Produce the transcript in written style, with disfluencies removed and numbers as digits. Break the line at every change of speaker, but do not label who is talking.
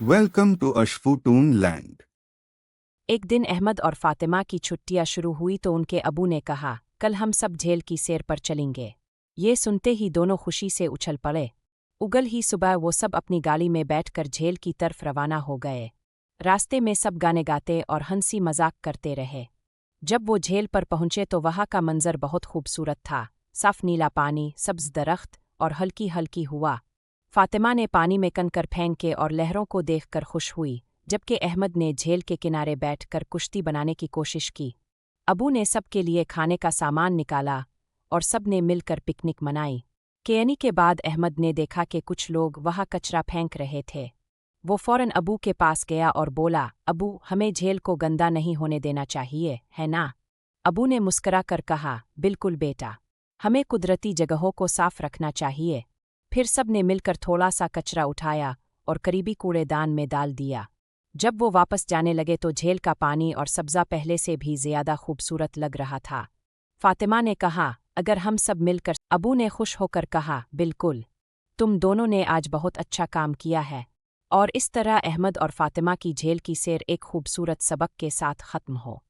Welcome to Ashfutun Land.
एक दिन अहमद और फातिमा की छुट्टियां शुरू हुई तो उनके अबू ने कहा, कल हम सब झील की सैर पर चलेंगे। ये सुनते ही दोनों खुशी से उछल पड़े। उगल ही सुबह वो सब अपनी गाड़ी में बैठकर झील की तरफ रवाना हो गए। रास्ते में सब गाने गाते और हंसी मजाक करते रहे। जब वो झील पर पहुंचे तो वहाँ का मंजर बहुत खूबसूरत था। साफ नीला पानी, सब्ज दरख्त और हल्की हल्की हवा। फातिमा ने पानी में कंकर फेंके और लहरों को देखकर खुश हुई, जबकि अहमद ने झील के किनारे बैठकर कुश्ती बनाने की कोशिश की। अबू ने सबके लिए खाने का सामान निकाला और सब ने मिलकर पिकनिक मनाई। केनी के बाद अहमद ने देखा कि कुछ लोग वहाँ कचरा फेंक रहे थे। वो फौरन अबू के पास गया और बोला, अबू, हमें झील को गंदा नहीं होने देना चाहिए, है ना? अबू ने मुस्करा कर कहा, बिल्कुल बेटा, हमें कुदरती जगहों को साफ रखना चाहिए। फिर सब ने मिलकर थोड़ा सा कचरा उठाया और करीबी कूड़ेदान में डाल दिया। जब वो वापस जाने लगे तो झील का पानी और सब्जा पहले से भी ज्यादा खूबसूरत लग रहा था। फातिमा ने कहा, अगर हम सब मिलकर। अबू ने खुश होकर कहा, बिल्कुल, तुम दोनों ने आज बहुत अच्छा काम किया है। और इस तरह अहमद और फातिमा की झील की सैर एक खूबसूरत सबक के साथ खत्म हो।